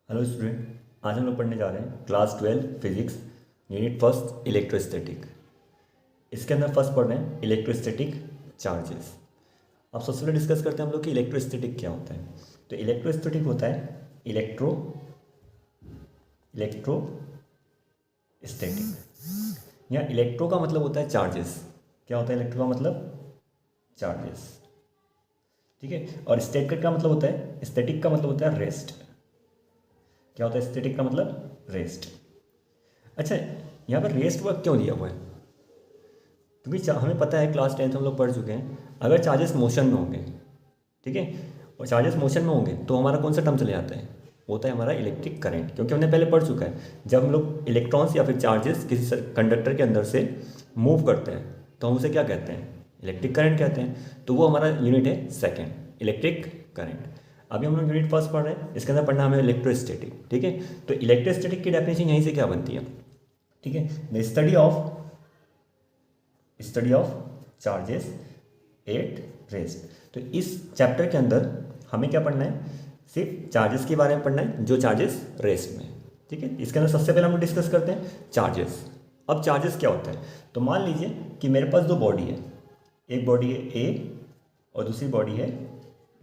Hello student, आज हम लोग पढ़ने जा रहे हैं class 12 physics unit first electrostatic. इसके अंदर फर्स्ट पढ़ रहे हैं इलेक्ट्रोस्टैटिक चार्जेस। अब सबसे पहले डिस्कस करते हैं हम लोग कि इलेक्ट्रोस्टैटिक क्या होता है। तो इलेक्ट्रोस्टैटिक होता है इलेक्ट्रोस्टैटिक या इलेक्ट्रो का मतलब होता है चार्जेस। क्या होता है इलेक्ट्रो का मतलब? चार्जेस। ठीक है। और स्टैटिक का मतलब होता है रेस्ट। क्या होता है स्टैटिक का मतलब? रेस्ट। अच्छा, यहाँ पर रेस्ट वर्क क्यों दिया हुआ है? क्योंकि हमें पता है क्लास 10 हम लोग पढ़ चुके हैं, अगर चार्जेस मोशन में होंगे, ठीक है, और चार्जेस मोशन में होंगे तो हमारा कौन सा टर्म चले जाता है? होता है हमारा इलेक्ट्रिक करंट। क्योंकि हमने पहले पढ़ चुका है, जब हम लोग इलेक्ट्रॉन्स या फिर चार्जेस किसी कंडक्टर के अंदर से मूव करते हैं तो हम उसे क्या कहते हैं? इलेक्ट्रिक करंट कहते हैं। तो वो हमारा यूनिट है सेकेंड, इलेक्ट्रिक करंट। अभी हम लोग यूनिट फर्स्ट पढ़ रहे हैं, इसके अंदर पढ़ना हमें इलेक्ट्रोस्टैटिक। ठीक है, तो इलेक्ट्रोस्टैटिक की डेफिनेशन यहीं से क्या बनती है? ठीक है, the study of charges at rest. तो इस चैप्टर के अंदर हमें क्या पढ़ना है? सिर्फ चार्जेस के बारे में पढ़ना है, जो चार्जेस रेस्ट में। ठीक है, इसके अंदर सबसे पहले हम डिस्कस करते हैं चार्जेस। अब चार्जेस क्या होता है? तो मान लीजिए कि मेरे पास दो बॉडी है, एक बॉडी है ए और दूसरी बॉडी है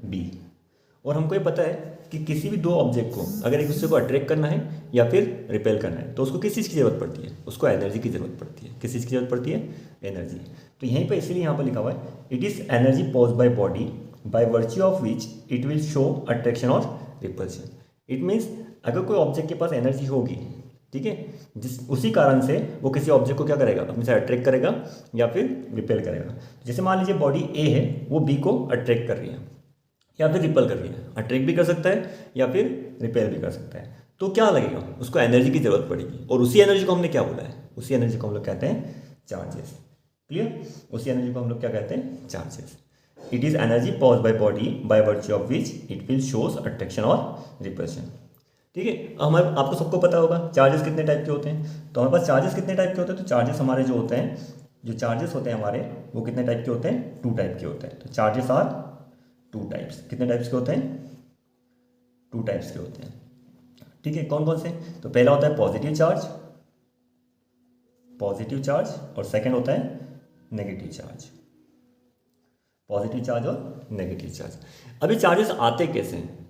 बी, और हमको ये पता है कि किसी भी दो ऑब्जेक्ट को अगर एक दूसरे को अट्रैक्ट करना है या फिर रिपेल करना है तो उसको किस चीज़ की ज़रूरत पड़ती है? उसको एनर्जी की ज़रूरत पड़ती है। किस चीज़ की ज़रूरत पड़ती है? एनर्जी। तो यहीं पर इसीलिए यहाँ पर लिखा हुआ है it is energy pause by body by virtue of which it will show attraction और रिपल्शन। इट मीन्स अगर कोई ऑब्जेक्ट के पास एनर्जी होगी, ठीक है, जिस उसी कारण से वो किसी ऑब्जेक्ट को क्या करेगा? अपने से अट्रैक्ट करेगा या फिर रिपेल करेगा। जैसे मान लीजिए बॉडी ए है, वो बी को अट्रैक्ट कर रही है या फिर रिपेल कर रही है। अट्रैक्ट भी कर सकता है या फिर रिपेल भी कर सकता है। तो क्या लगेगा? उसको एनर्जी की जरूरत पड़ेगी, और उसी एनर्जी को हमने क्या बोला है? उसी एनर्जी को हम लोग कहते हैं चार्जेस। क्लियर? उसी एनर्जी को हम लोग क्या कहते हैं? Charges. It is energy pause by body by virtue of which it will shows attraction और रिपल्शन। ठीक है, हमारे आपको सबको पता होगा चार्जेस कितने टाइप के होते हैं। तो हमारे पास चार्जेस कितने टाइप के होते हैं? तो चार्जेस हमारे जो होते हैं, जो चार्जेस होते हैं हमारे, वो कितने टाइप के होते हैं? 2 टाइप के होते हैं। तो चार्जेस आर 2 टाइप्स। कितने टाइप्स के होते हैं? 2 टाइप्स के होते हैं। ठीक है, कौन कौन से? तो पहला होता है पॉजिटिव चार्ज, और सेकंड होता है नेगेटिव चार्ज। पॉजिटिव चार्ज और नेगेटिव चार्ज। अभी चार्जेस आते कैसे हैं?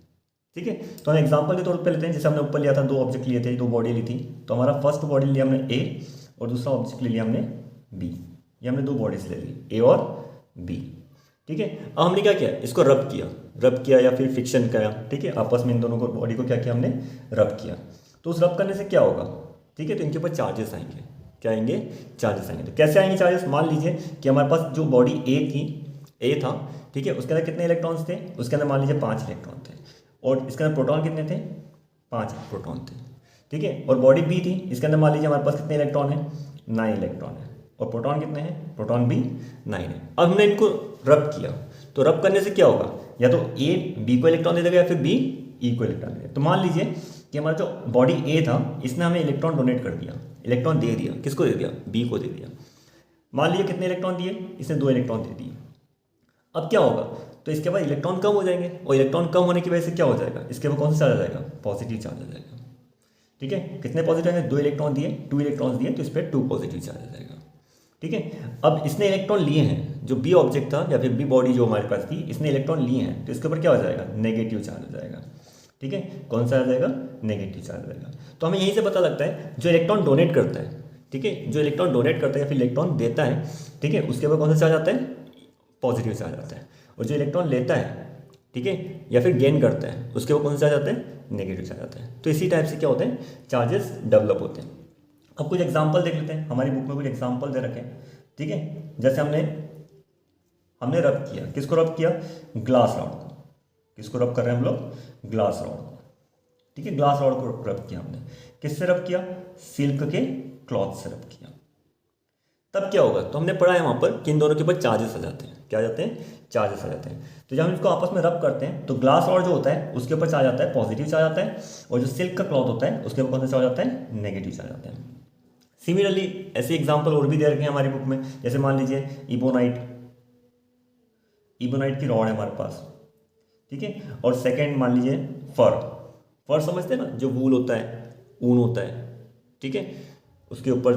ठीक है, तो हम एग्जांपल के तौर पे लेते हैं। जैसे हमने ऊपर लिया था, 2 ऑब्जेक्ट लिए थे, 2 बॉडी ली थी। तो हमारा फर्स्ट बॉडी लिया हमने ए और दूसरा ऑब्जेक्ट ले लिया हमने बी। ये हमने 2 बॉडीज ले ली, ए और बी। ठीक है, अब हमने क्या किया? इसको रब किया या फिर फ्रिक्शन किया। ठीक है, आपस में इन दोनों को बॉडी को क्या किया हमने? रब किया। तो उस रब करने से क्या होगा? ठीक है, तो इनके ऊपर चार्जेस आएंगे। क्या आएंगे? चार्जेस आएंगे। तो कैसे आएंगे चार्जेस? मान लीजिए कि हमारे पास जो बॉडी ए था, ठीक है, उसके अंदर कितने इलेक्ट्रॉन्स थे? उसके अंदर मान लीजिए 5 इलेक्ट्रॉन थे। और इसके अंदर प्रोटॉन कितने थे? 5 प्रोटॉन थे। ठीक है, और बॉडी बी थी, इसके अंदर मान लीजिए हमारे पास कितने इलेक्ट्रॉन है? 9 इलेक्ट्रॉन है। और प्रोटॉन कितने हैं? प्रोटॉन भी 9 है। अब हमने इनको रब किया, तो रब करने से क्या होगा? या तो ए बी को इलेक्ट्रॉन दे देगा या फिर बी ई को इलेक्ट्रॉन दे देगा। तो मान लीजिए कि हमारा जो बॉडी ए था, इसने हमें इलेक्ट्रॉन डोनेट कर दिया, इलेक्ट्रॉन दे दिया। किसको दे दिया? बी को दे दिया। मान लीजिए कितने इलेक्ट्रॉन दिए? इसने 2 इलेक्ट्रॉन दे दिए। अब क्या होगा? तो इसके बाद इलेक्ट्रॉन कम हो जाएंगे, और इलेक्ट्रॉन कम होने की वजह से क्या हो जाएगा? इसके बाद कौन सा चार्ज आ जाएगा? पॉजिटिव चार्ज आ जाएगा। ठीक है, कितने पॉजिटिव आएंगे? 2 इलेक्ट्रॉन दिए, 2 इलेक्ट्रॉन दिए, तो इस पर 2 पॉजिटिव चार्ज आ जाएगा। ठीक है, अब इसने इलेक्ट्रॉन लिए हैं, जो बी ऑब्जेक्ट था या फिर बी बॉडी जो हमारे पास थी, इसने इलेक्ट्रॉन लिए हैं, तो इसके ऊपर क्या हो जाएगा? नेगेटिव चार्ज हो जाएगा। ठीक है, कौन सा आ जाएगा? नेगेटिव चार्ज आ जाएगा। तो हमें यहीं से पता लगता है जो इलेक्ट्रॉन डोनेट करता है, ठीक है, जो इलेक्ट्रॉन डोनेट करता है या फिर इलेक्ट्रॉन देता है, ठीक है, उसके ऊपर कौन सा चार्ज आता है? पॉजिटिव चार्ज आता है। और जो इलेक्ट्रॉन लेता है, ठीक है, या फिर गेन करता है, उसके ऊपर कौन सा चार्ज आता है? नेगेटिव चार्ज आता है। तो इसी टाइप से क्या होते हैं? चार्जेस डेवलप होते हैं। अब कुछ एग्जांपल देख लेते हैं, हमारी बुक में कुछ एग्जांपल दे रखे हैं। ठीक है, जैसे हमने रब किया, किसको रब किया? ग्लास रॉड को। किसको रब कर रहे हैं हम लोग? ग्लास रॉड को। ठीक है, ग्लास रॉड को रब किया हमने। किससे रब किया? सिल्क के क्लॉथ से रब किया। तब क्या होगा? तो हमने पढ़ा है वहाँ पर कि इन दोनों के ऊपर चार्जेस आ जाते हैं। क्या आ जाते हैं? चार्जेस आ जाते हैं। तो जब हम इसको आपस में रब करते हैं तो ग्लास रॉड जो होता है उसके ऊपर चार्ज आता है, पॉजिटिव चार्ज आता है, और जो सिल्क का क्लॉथ होता है उसके ऊपर कौन सा चार्ज आता है? नेगेटिव चार्ज आता है। सिमिलरली ऐसे एग्जाम्पल और भी दे रखे हैं हमारी बुक में। जैसे मान लीजिए इबोनाइट की रॉड है हमारे पास, ठीक है, और सेकेंड मान लीजिए फर समझते हैं ना, जो वूल होता है, ऊन होता है, ठीक है, उसके ऊपर,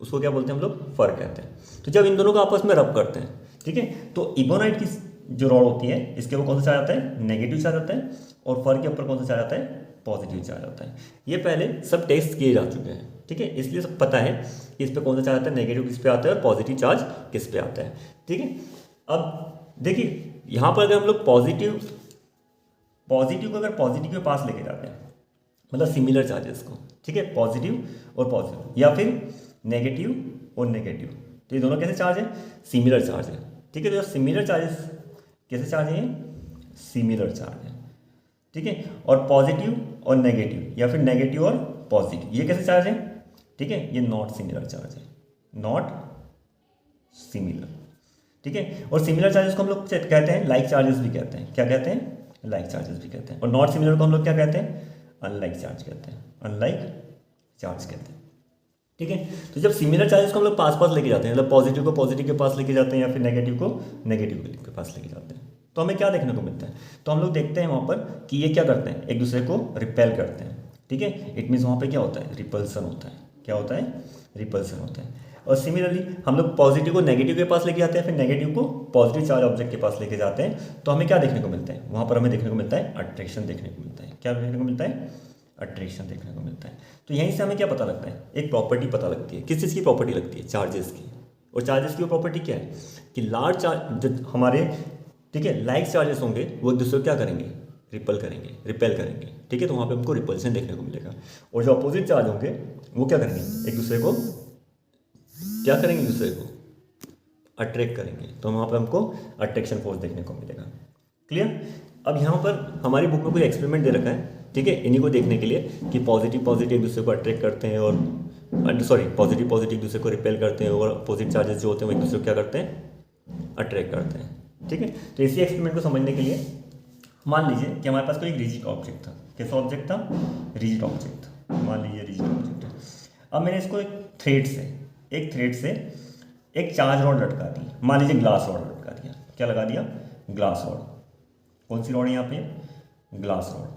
उसको क्या बोलते हैं हम लोग, फर कहते हैं। तो जब इन दोनों को आपस में रब करते हैं, ठीक है, तो इबोनाइट की जो रॉड होती है, इसके ऊपर कौन सा चार्ज आता है, नेगेटिव चार्ज आता है, और फर के ऊपर कौन सा चार्ज आता है, पॉजिटिव चार्ज आता है। ये पहले सब टेस्ट किए जा चुके हैं, ठीक है, इसलिए सब पता है कि इस पर कौन सा चार्ज आता है, नेगेटिव किस पे आता है और पॉजिटिव चार्ज किस पे आता है, ठीक है। अब देखिए यहाँ पर अगर हम लोग पॉजिटिव को अगर पॉजिटिव के पास लेके जाते हैं, मतलब सिमिलर चार्जेस को, ठीक है, पॉजिटिव और पॉजिटिव, या फिर नेगेटिव और नेगेटिव, तो ये दोनों कैसे चार्ज है, सिमिलर चार्ज है, ठीक है। तो सिमिलर चार्जेस कैसे चार्ज है, सिमिलर चार्ज है, ठीक है। और पॉजिटिव और नेगेटिव, या फिर नेगेटिव और पॉजिटिव, ये कैसे चार्ज है, ठीक है, ये नॉट सिमिलर चार्ज है, नॉट सिमिलर, ठीक है। और सिमिलर चार्जेस को हम लोग कहते हैं लाइक चार्जेस भी कहते हैं, क्या कहते हैं, लाइक चार्जेस भी कहते हैं। और नॉट सिमिलर को हम लोग क्या कहते हैं, अनलाइक चार्ज कहते हैं, अनलाइक चार्ज कहते हैं, ठीक है। तो जब सिमिलर चार्जेस को हम लोग पास पास लेके जाते हैं, मतलब पॉजिटिव को पॉजिटिव के पास लेके जाते हैं, या फिर नेगेटिव को नेगेटिव के पास लेके जाते हैं, तो हमें क्या देखने को मिलता है, तो हम लोग देखते हैं वहाँ पर कि ये क्या करते हैं, एक दूसरे को रिपेल करते हैं, ठीक है। इट मीन्स वहाँ पे क्या होता है, रिपल्सन होता है, क्या होता है, रिपल्सन होता है। और सिमिलरली हम लोग पॉजिटिव को नेगेटिव के पास लेके जाते हैं, फिर नेगेटिव को पॉजिटिव चार्ज ऑब्जेक्ट के पास लेके जाते हैं, तो हमें क्या देखने को मिलता है, वहाँ पर हमें देखने को मिलता है अट्रैक्शन देखने को मिलता है, क्या देखने को मिलता है, अट्रैक्शन देखने को मिलता है। तो यहीं से हमें क्या पता लगता है, एक प्रॉपर्टी पता लगती है, किस चीज़ की प्रॉपर्टी लगती है, चार्जेस की। और चार्जेस की वो प्रॉपर्टी क्या है कि लार्ज चार्ज जो हमारे, ठीक है, लाइक चार्जेस होंगे वो एक दूसरे को क्या करेंगे, रिपेल करेंगे, ठीक है, तो वहाँ पे हमको रिपल्सन देखने को मिलेगा। और जो अपोजिट चार्ज होंगे वो क्या करेंगे, एक दूसरे को क्या करेंगे, एक दूसरे को अट्रैक्ट करेंगे, तो वहाँ पे हमको अट्रैक्शन फोर्स देखने को मिलेगा। क्लियर। अब यहाँ पर हमारी बुक में कोई एक्सपेरिमेंट दे रखा है, ठीक है, इन्हीं को देखने के लिए कि पॉजिटिव एक दूसरे को अट्रैक्ट करते हैं, और पॉजिटिव एक दूसरे को रिपेल करते हैं, और अपोजिट चार्जेस जो होते हैं वो एक दूसरे को क्या करते हैं, अट्रैक्ट करते हैं, ठीक है। तो इसी एक्सपेरिमेंट को समझने के लिए मान लीजिए कि हमारे पास कोई एक रिजिड ऑब्जेक्ट था, कैसा ऑब्जेक्ट था, रिजिड ऑब्जेक्ट था, मान लीजिए रिजिड ऑब्जेक्ट है। अब मैंने इसको एक थ्रेड से एक चार्ज रॉड लटका दी, मान लीजिए ग्लास रॉड लटका दिया, क्या लगा दिया, ग्लास रॉड। कौन सी रॉड है यहाँ पे, ग्लास रॉड।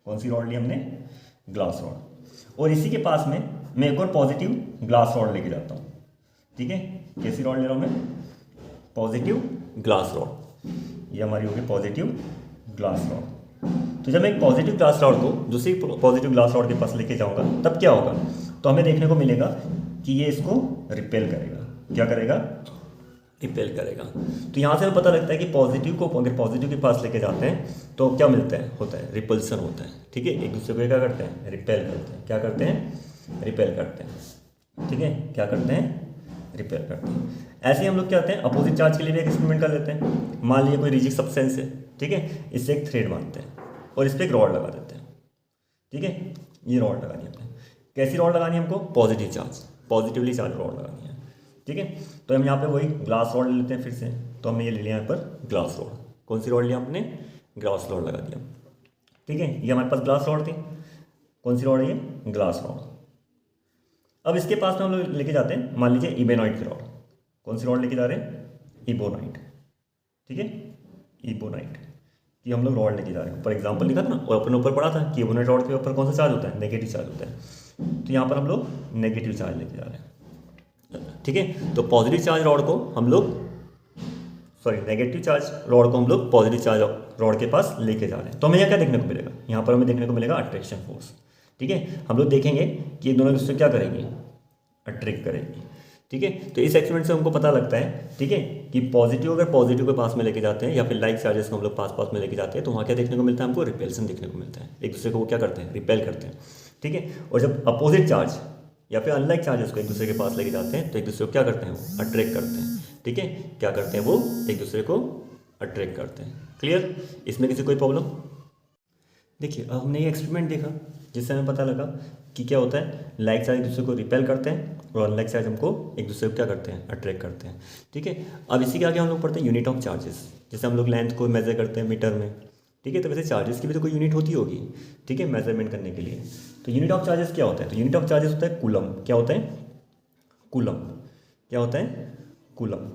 कौन सी रॉड ली हमने, ग्लास रॉड। और इसी के पास में मैं एक और पॉजिटिव ग्लास रॉड लेके जाता हूँ, ठीक है। कैसी रॉड ले रहा हूँ मैं, पॉजिटिव ग्लास रॉड, ये हमारी होगी पॉजिटिव ग्लास रॉड। तो जब मैं एक पॉजिटिव ग्लास रॉड को दूसरी पॉजिटिव ग्लास रॉड के पास लेके जाऊँगा तब क्या होगा, तो हमें देखने को मिलेगा कि ये इसको रिपेल करेगा, क्या करेगा, रिपेल करेगा। तो यहाँ से हमें पता लगता है कि पॉजिटिव को अगर पॉजिटिव के पास लेके जाते हैं तो क्या मिलता है, होता है रिपल्सन होता है, ठीक है। एक दूसरे को क्या करते हैं, रिपेल करते हैं, क्या करते हैं, रिपेल करते हैं, ठीक है, क्या करते हैं, रिपेल करते हैं। ऐसे ही हम लोग क्या करते हैं, अपोजिट चार्ज के लिए भी एक एक्सपेरिमेंट कर लेते हैं। मान लीजिए कोई रिजिड सब्सटेंस है, ठीक है, इससे एक थ्रेड बांधते हैं और इस पर एक रॉड लगा देते हैं, ठीक है, ये रॉड लगानी है। कैसी रॉड लगानी है हमको, पॉजिटिवली चार्ज रॉड लगानी है, ठीक है। तो हम यहाँ पे वही ग्लास रॉड ले लेते हैं फिर से, तो हमने ये ले लिया यहाँ पर ग्लास रॉड। कौन सी रॉड लिया हमने, ग्लास रॉड लगा दिया, ठीक है। ये हमारे पास ग्लास रॉड थी, कौन सी रॉड है ये, ग्लास रॉड। अब इसके पास में हम लोग लेके जाते हैं, मान लीजिए इबोनाइट की रॉड। कौन सी रॉड लेके जा रहे हैं, इबोनाइट, ठीक है, इबोनाइट की हम लोग रॉड लेके जा रहे हैं। ऊपर एग्जाम्पल लिखा था ना, और अपने ऊपर पढ़ा था कि इबोनाइट रॉड के ऊपर कौन सा चार्ज होता है, नेगेटिव चार्ज होता है। तो यहाँ पर हम लोग नेगेटिव चार्ज लेके जा रहे हैं, ठीक है। तो पॉजिटिव चार्ज रॉड को हम लोग नेगेटिव चार्ज रॉड को हम लोग पॉजिटिव चार्ज रॉड के पास लेके जा रहे हैं। तो हमें यहाँ क्या देखने को मिलेगा, यहाँ पर हमें देखने को मिलेगा अट्रैक्शन फोर्स, ठीक है। हम लोग देखेंगे कि ये दोनों एक दूसरे क्या करेंगे, अट्रैक्ट करेंगे, ठीक है। तो इस एक्सपेरिमेंट से हमको पता लगता है, ठीक है, कि पॉजिटिव अगर पॉजिटिव के पास में लेके जाते हैं या फिर लाइक चार्जेस को हम लोग पास में लेके जाते हैं तो वहाँ क्या देखने को मिलता है, हमको रिपेल्सन देखने को मिलता है। एक दूसरे को वो क्या करते हैं, रिपेल करते हैं, ठीक है। और जब अपोजिट चार्ज या फिर अनलाइक चार्जेस को एक दूसरे के पास लेके जाते हैं तो एक दूसरे को क्या करते हैं, वो अट्रैक्ट करते हैं, ठीक है। क्या करते हैं, वो एक दूसरे को अट्रैक्ट करते हैं। क्लियर, इसमें किसी कोई प्रॉब्लम। देखिए अब हमने ये एक्सपेरिमेंट देखा जिससे हमें पता लगा कि क्या होता है, लाइक चार्ज एक दूसरे को रिपेल करते हैं और अनलाइक चार्ज हमको एक दूसरे को क्या करते हैं, अट्रैक्ट करते हैं, ठीक है। अब इसी के आगे हम लोग पढ़ते हैं यूनिट ऑफ चार्जेस। जैसे हम लोग लेंथ को मेजर करते हैं मीटर में, ठीक है, तो वैसे चार्जेस की भी तो कोई यूनिट होती होगी, ठीक है, मेजरमेंट करने के लिए। तो यूनिट ऑफ चार्जेस क्या होता है, तो यूनिट ऑफ चार्जेस होता है कूलम। क्या होता है, कूलम। क्या होता है, कूलम,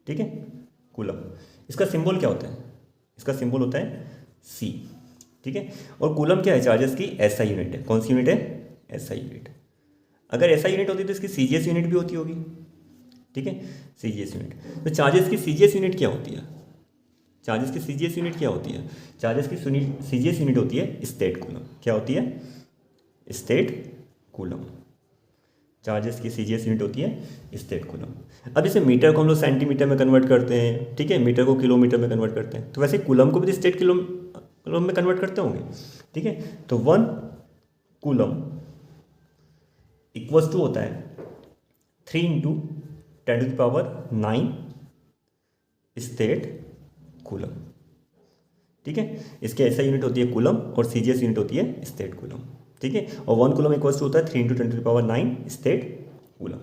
ठीक है, कूलम। इसका सिंबल क्या होता है, इसका सिंबल होता है C, ठीक है। और कूलम क्या है, चार्जेस की एसआई यूनिट है। कौन सी यूनिट है, एसआई यूनिट। अगर एसआई यूनिट होती तो इसकी सीजीएस यूनिट भी होती होगी, ठीक है, सीजीएस यूनिट। तो चार्जेस की सीजीएस यूनिट क्या होती है, चार्जेस की सीजीएस यूनिट क्या होती है, चार्जेस की सीजीएस यूनिट होती है स्टेट कूलम। क्या होती है, स्टेट कूलम। चार्जेस की सीजीएस यूनिट होती है स्टेट कूलम। अब जैसे मीटर को हम लोग सेंटीमीटर में कन्वर्ट करते हैं, ठीक है, मीटर को किलोमीटर में कन्वर्ट करते हैं, तो वैसे कूलम को भी स्टेट कूलम में कन्वर्ट करते होंगे, ठीक है। तो 1 कूलम इक्वल्स टू होता है 3 × 10⁹ स्टेट कूलम, ठीक है। इसके ऐसा यूनिट होती है कूलम और सीजीएस यूनिट होती है स्टेट कूलम, ठीक है। और 1 कूलम इक्वल्स टू होता है 3 × 10⁹ स्टेट कूलम,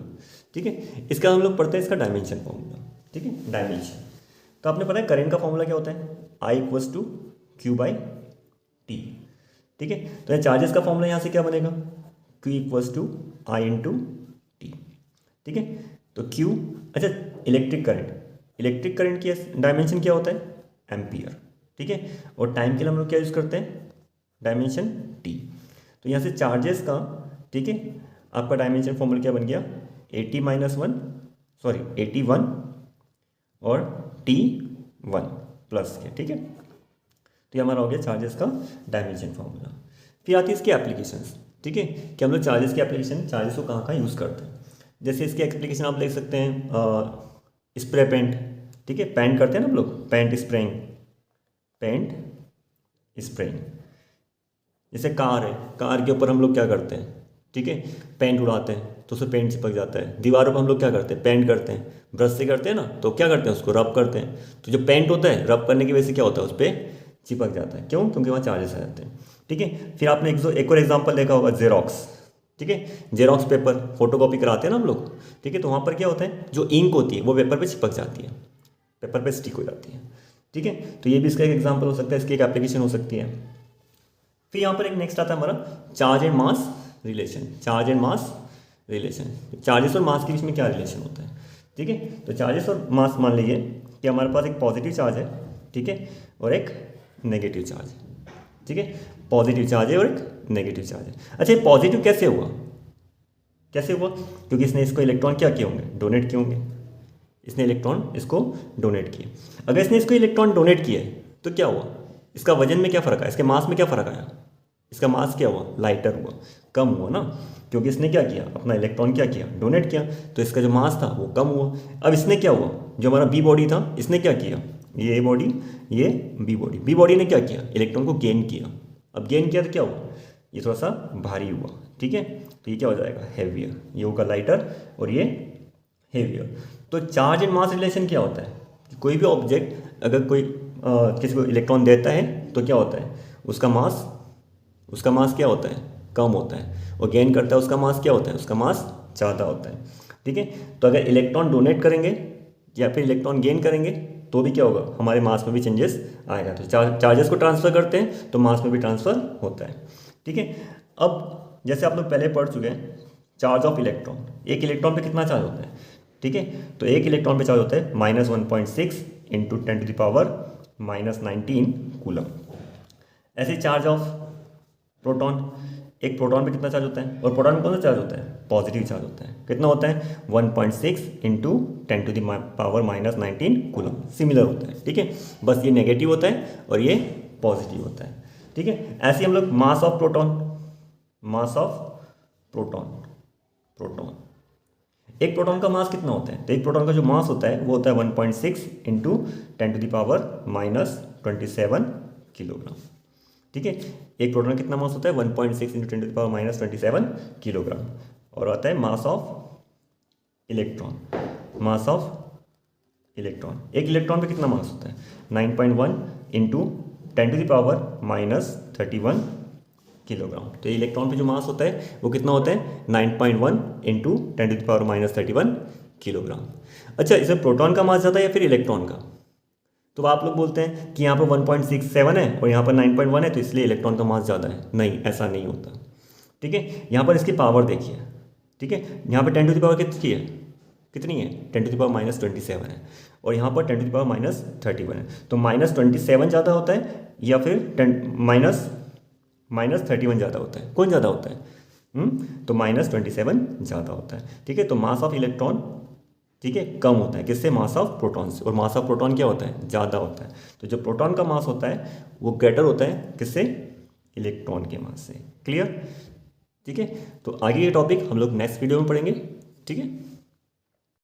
ठीक है। इसका हम लोग पढ़ते हैं इसका डायमेंशन फॉर्मूला, ठीक है, डायमेंशन। तो आपने पता है करंट का फॉर्मूला क्या होता है, I = Q/T, ठीक है। तो ये चार्जेस का फॉर्मूला यहाँ से क्या बनेगा, Q = I × T, ठीक है। तो Q, अच्छा, इलेक्ट्रिक करंट की डायमेंशन क्या होता है, एम्पियर, ठीक है। और टाइम के लिए हम लोग क्या यूज़ करते हैं, डायमेंशन T। तो यहाँ से चार्जेस का, ठीक है, आपका डायमेंशन फॉर्मूला क्या बन गया, 81 और T1 प्लस के, ठीक है। तो ये हमारा हो गया चार्जेस का डायमेंशन फॉर्मूला। फिर आती है इसकी एप्लीकेशंस, ठीक है, कि हम लोग चार्जेस की एप्लीकेशन, चार्जेस को कहाँ यूज़ करते हैं। जैसे इसकी एप्लीकेशन आप देख सकते हैं, स्प्रे पेंट, ठीक है, पेंट करते हैं ना हम लोग, पेंट स्प्रेइंग। जैसे कार है, कार के ऊपर हम लोग क्या करते हैं, ठीक है, पेंट उड़ाते हैं तो उससे पेंट चिपक जाता है। दीवारों पर हम लोग क्या करते हैं, पेंट करते हैं, ब्रश से करते हैं ना, तो क्या करते हैं, उसको रब करते हैं। तो जो पेंट होता है, रब करने की वजह से क्या होता है, उस पर चिपक जाता है। क्यों, क्योंकि वहाँ चार्जेस आ जाते हैं, ठीक है। फिर आपने एक और एग्जाम्पल देखा होगा, जेरोक्स, ठीक है, जेरोक्स पेपर, फोटोकॉपी कराते हैं ना हम लोग, ठीक है। तो वहाँ पर क्या होता है, जो इंक होती है वो पेपर पे चिपक जाती है, पेपर पे स्टिक हो जाती है, ठीक है। तो ये भी इसका एक एग्जांपल हो सकता है, इसकी एक एप्लीकेशन हो सकती है। फिर यहाँ पर एक नेक्स्ट आता है हमारा charge and mass relation. Charges और मास के बीच में क्या रिलेशन होता है, ठीक है। तो चार्जेस और मास, मान लीजिए कि हमारे पास एक पॉजिटिव चार्ज है, ठीक है, और एक नेगेटिव चार्ज है, ठीक है। पॉजिटिव चार्ज है और एक नेगेटिव चार्ज है। अच्छा, ये पॉजिटिव कैसे हुआ, क्योंकि इसने इसको इलेक्ट्रॉन क्या किए होंगे, डोनेट किए होंगे। इसने इलेक्ट्रॉन इसको डोनेट किए। अगर इसने इसको इलेक्ट्रॉन डोनेट किए तो क्या हुआ, इसका वजन में क्या फ़र्क आया, इसके मास में क्या फ़र्क आया, इसका मास क्या हुआ, लाइटर हुआ, कम हुआ ना, क्योंकि इसने क्या किया, अपना इलेक्ट्रॉन क्या किया, डोनेट किया। तो इसका जो मास था वो कम हुआ। अब इसने क्या हुआ, जो हमारा बी बॉडी था, इसने क्या किया, ये ए बॉडी, ये बी बॉडी ने क्या किया, इलेक्ट्रॉन को गेन किया। अब गेन किया तो क्या हुआ, ये थोड़ा सा भारी हुआ, ठीक है। तो ये क्या हो जाएगा, हैवियर, ये होगा लाइटर और ये हैवियर। तो चार्ज एंड मास रिलेशन क्या होता है, कोई भी ऑब्जेक्ट अगर कोई किसी को इलेक्ट्रॉन देता है तो क्या होता है, उसका मास क्या होता है, कम होता है, और गेन करता है उसका मास क्या होता है, उसका मास ज़्यादा होता है, ठीक है। तो अगर इलेक्ट्रॉन डोनेट करेंगे या फिर इलेक्ट्रॉन गेन करेंगे तो भी क्या होगा, हमारे मास में भी चेंजेस आएगा। तो चार्जेस को ट्रांसफ़र करते हैं तो मास में भी ट्रांसफ़र होता है, ठीक है। अब जैसे आप लोग पहले पढ़ चुके हैं, चार्ज ऑफ इलेक्ट्रॉन, एक इलेक्ट्रॉन पे कितना चार्ज होता है, ठीक है। तो एक इलेक्ट्रॉन पे चार्ज होता है -1.6 × 10⁻⁻19 कूलम। ऐसे चार्ज ऑफ प्रोटॉन, एक प्रोटॉन पे कितना चार्ज होता है, और प्रोटॉन में कौन सा चार्ज होता है, पॉजिटिव चार्ज होता है। कितना होता है, 1.6 × 10⁻⁻19 कूलम, सिमिलर होता है, ठीक है। बस ये नेगेटिव होता है और ये पॉजिटिव होता है, ठीक है। ऐसे हम लोग मास ऑफ प्रोटॉन, एक प्रोटॉन का मास कितना होता है, तो एक प्रोटॉन का जो मास होता है वो होता है 1.6 × 10⁻⁻27 किलोग्राम, ठीक है। एक प्रोटॉन कितना मास होता है, 1.6 × 10⁻⁻27 किलोग्राम। और आता है मास ऑफ इलेक्ट्रॉन, एक इलेक्ट्रॉन पे कितना मास होता है, 9.1 × 10⁻⁻31 किलोग्राम। तो इलेक्ट्रॉन पे जो मास होता है वो कितना होता है, 9.1 × 10⁻⁻31 किलोग्राम। अच्छा, इसमें प्रोटॉन का मास ज़्यादा है या फिर इलेक्ट्रॉन का, तो आप लोग बोलते हैं कि यहाँ पर 1.67 है और यहाँ पर 9.1 है तो इसलिए इलेक्ट्रॉन का मास ज़्यादा है। नहीं, ऐसा नहीं होता, ठीक है। यहाँ पर इसकी पावर देखिए, ठीक है, यहाँ पर 10 टू द पावर कितनी है, 10 टू द पावर -27 है, और यहाँ पर 10⁻31 है, तो -27 ज़्यादा होता है या फिर -31 ज़्यादा होता है? कौन ज़्यादा होता है? तो -27 ज़्यादा होता है। ठीक है, तो मास ऑफ इलेक्ट्रॉन, ठीक है, कम होता है किससे? मास ऑफ प्रोटॉन से। और मास ऑफ प्रोटॉन क्या होता है? ज़्यादा होता है। तो जो प्रोटॉन का मास होता है वो ग्रेटर होता है किससे? इलेक्ट्रॉन के मास से। क्लियर? ठीक है, तो आगे ये टॉपिक हम लोग नेक्स्ट वीडियो में पढ़ेंगे। ठीक है।